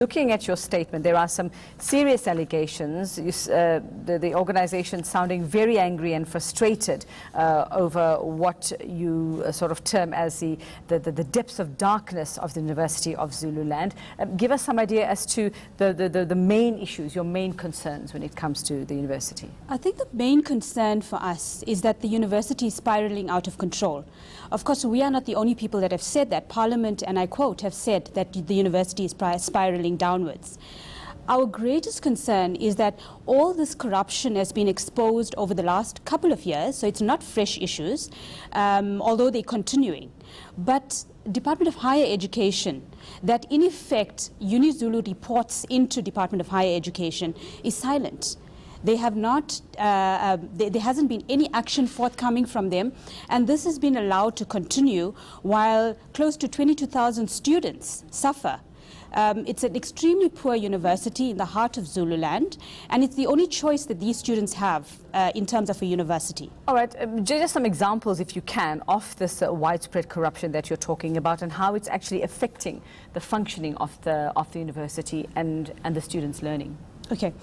Looking at your statement, there are some serious allegations. The organization sounding very angry and frustrated over what you sort of term as the depths of darkness of the University of Zululand. Give us some idea as to the main issues, your main concerns when it comes to the university. I think the main concern for us is that the university is spiraling out of control. Of course, we are not the only people that have said that. Parliament, and I quote, have said that the university is spiraling downwards. Our greatest concern is that all this corruption has been exposed over the last couple of years, so it's not fresh issues, although they're continuing. But Department of Higher Education, that in effect Unizulu reports into Department of Higher Education, is silent. They have not, there hasn't been any action forthcoming from them, and this has been allowed to continue while close to 22,000 students suffer. It's an extremely poor university in the heart of Zululand, and it's the only choice that these students have in terms of a university. All right, just some examples, if you can, of this widespread corruption that you're talking about and how it's actually affecting the functioning of the university and the students' learning. Okay,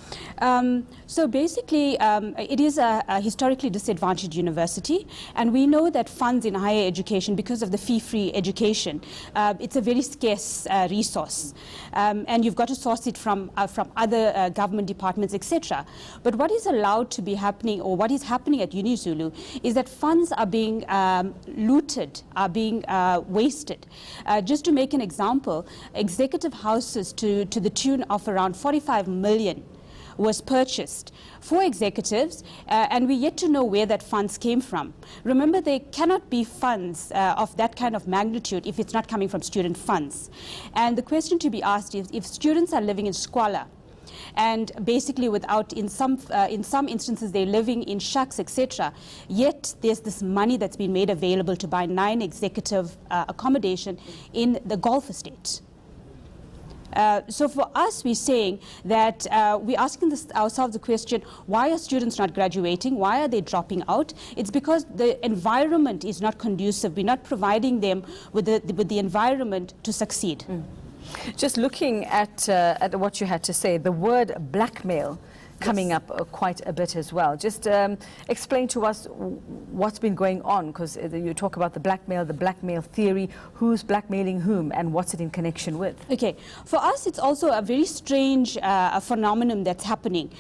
so basically it is a historically disadvantaged university, and we know that funds in higher education, because of the fee-free education, it's a very scarce resource, and you've got to source it from other government departments, etc. But what is allowed to be happening, or what is happening at Unizulu, is that funds are being looted, are being wasted. Just to make an example, executive houses to the tune of around 45 million was purchased for executives, and we're yet to know where that funds came from. Remember, there cannot be funds of that kind of magnitude if it's not coming from student funds. And the question to be asked is, if students are living in squalor, and basically without, in some instances they're living in shacks, etc., yet there's this money that's been made available to buy 9 executive accommodation in the golf estate. So for us, we're saying that we're asking ourselves the question, why are students not graduating? Why are they dropping out? It's because the environment is not conducive. We're not providing them with the environment to succeed. Just looking at what you had to say, the word blackmail coming up quite a bit as well. Just explain to us what's been going on, because you talk about the blackmail theory, who's blackmailing whom, and what's it in connection with? Okay, for us it's also a very strange phenomenon that's happening.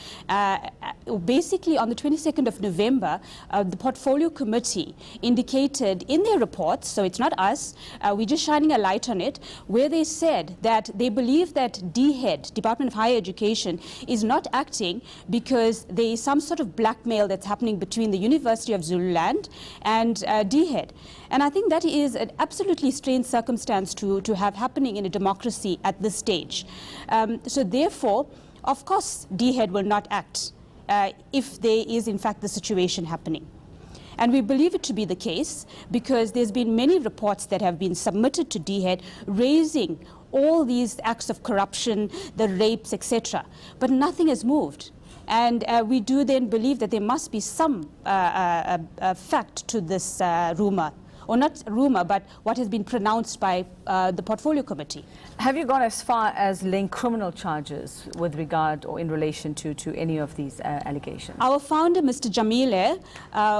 Basically on the 22nd of November, the Portfolio Committee indicated in their reports, so it's not us, we're just shining a light on it, where they said that they believe that DHED, Department of Higher Education, is not acting because there is some sort of blackmail that's happening between the University of Zululand and DHED. And I think that is an absolutely strange circumstance to have happening in a democracy at this stage. So therefore, of course, DHED will not act if there is in fact the situation happening. And we believe it to be the case because there's been many reports that have been submitted to DHED raising all these acts of corruption, the rapes, etc. But nothing has moved. And we do then believe that there must be some fact to this rumor, or not rumor, but what has been pronounced by the Portfolio Committee. Have you gone as far as laying criminal charges with regard or in relation to any of these allegations? Our founder, Mr. Jamile,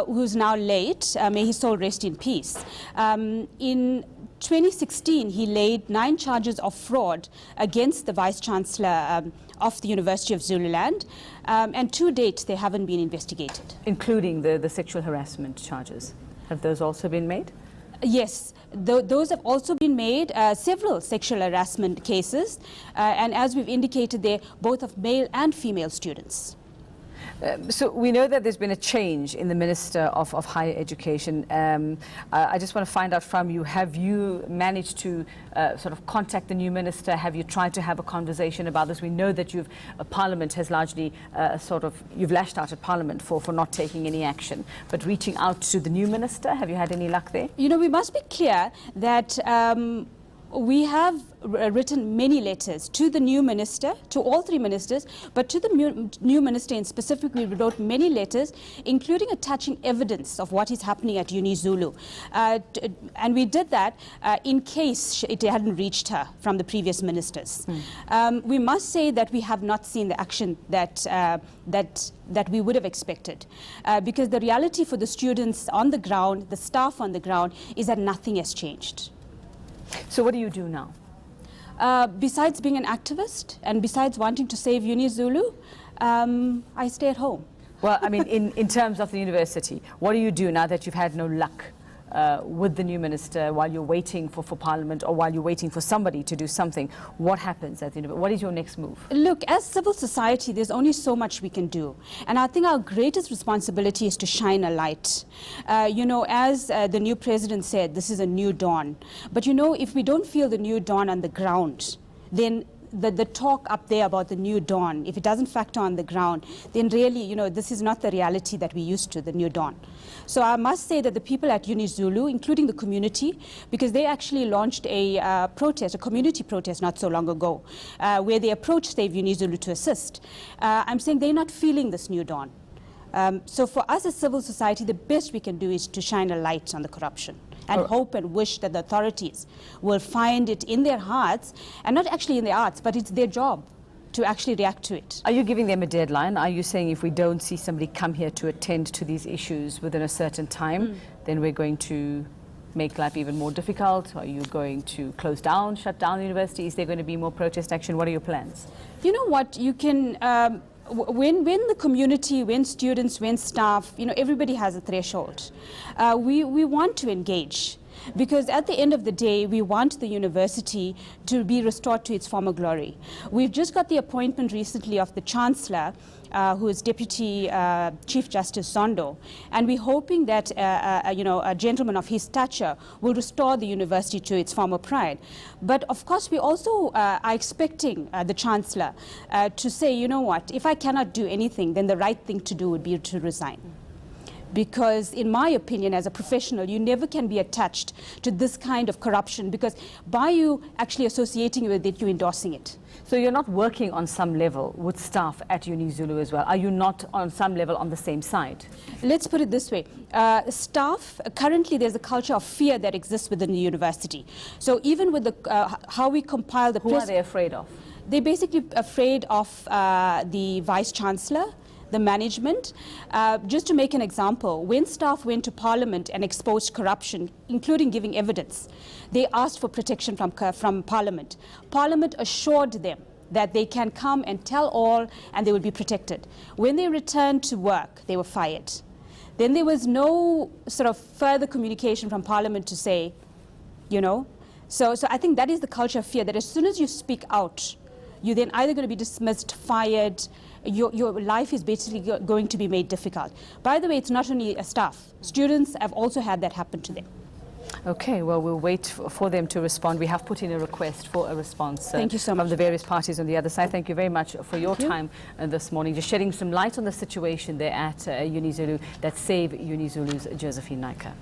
who's now late, may his soul rest in peace, in 2016, he laid 9 charges of fraud against the Vice-Chancellor of the University of Zululand, and to date, they haven't been investigated. Including the sexual harassment charges. Have those also been made? Yes, those have also been made, several sexual harassment cases, and as we've indicated there, both of male and female students. So we know that there's been a change in the Minister of Higher Education. I just want to find out from you, have you managed to sort of contact the new minister? Have you tried to have a conversation about this? We know that Parliament has largely you've lashed out at Parliament for not taking any action. But reaching out to the new minister, have you had any luck there? You know, we must be clear that We have written many letters to the new minister, to all three ministers, but to the new minister in specific, we wrote many letters, including attaching evidence of what is happening at Unizulu. And we did that in case it hadn't reached her from the previous ministers. We must say that we have not seen the action that we would have expected, because the reality for the students on the ground, the staff on the ground, is that nothing has changed. So what do you do now? Besides being an activist and besides wanting to save Unizulu, I stay at home. Well, I mean, in terms of the university, what do you do now that you've had no luck with the new minister while you're waiting for Parliament, or while you're waiting for somebody to do something? What happens at the university? What is your next move? Look, as civil society, there's only so much we can do. And I think our greatest responsibility is to shine a light. You know, as the new president said, this is a new dawn. But you know, if we don't feel the new dawn on the ground, then the talk up there about the new dawn, if it doesn't factor on the ground, then really, you know, this is not the reality that we used to, the new dawn. So I must say that the people at Unizulu, including the community, because they actually launched a protest, a community protest not so long ago, where they approached Save Unizulu to assist. I'm saying they're not feeling this new dawn. So for us as civil society, the best we can do is to shine a light on the corruption, and hope and wish that the authorities will find it in their hearts, and not actually in their hearts, but it's their job to actually react to it. Are you giving them a deadline? Are you saying if we don't see somebody come here to attend to these issues within a certain time, then we're going to make life even more difficult? Are you going to close down, shut down the university? Is there going to be more protest action? What are your plans? You know what, you can, when the community, when students, when staff, you know, everybody has a threshold. We want to engage, because at the end of the day, we want the university to be restored to its former glory. We've just got the appointment recently of the Chancellor, who is Deputy Chief Justice Zondo, and we're hoping that you know, a gentleman of his stature will restore the university to its former pride. But of course, we also are expecting the Chancellor to say, you know what, if I cannot do anything, then the right thing to do would be to resign. Because in my opinion, as a professional, you never can be attached to this kind of corruption, because by you actually associating with it, you're endorsing it. So you're not working on some level with staff at Unizulu as well? Are you not on some level on the same side? Let's put it this way. Staff, currently there's a culture of fear that exists within the university. So even with the, how we compile the... Who are they afraid of? They're basically afraid of the Vice-Chancellor, the management. Just to make an example, when staff went to Parliament and exposed corruption, including giving evidence, they asked for protection from Parliament. Parliament assured them that they can come and tell all and they will be protected. When they returned to work, they were fired. Then there was no sort of further communication from Parliament to say, you know. So I think that is the culture of fear, that as soon as you speak out, you're then either going to be dismissed, fired, your life is basically going to be made difficult. By the way, it's not only staff. Students have also had that happen to them. Okay, well, we'll wait for them to respond. We have put in a request for a response Thank you so much. From the various parties on the other side. Thank you very much for your time this morning, just shedding some light on the situation there at Unizulu. That's Save Unizulu's Josephine Naicker.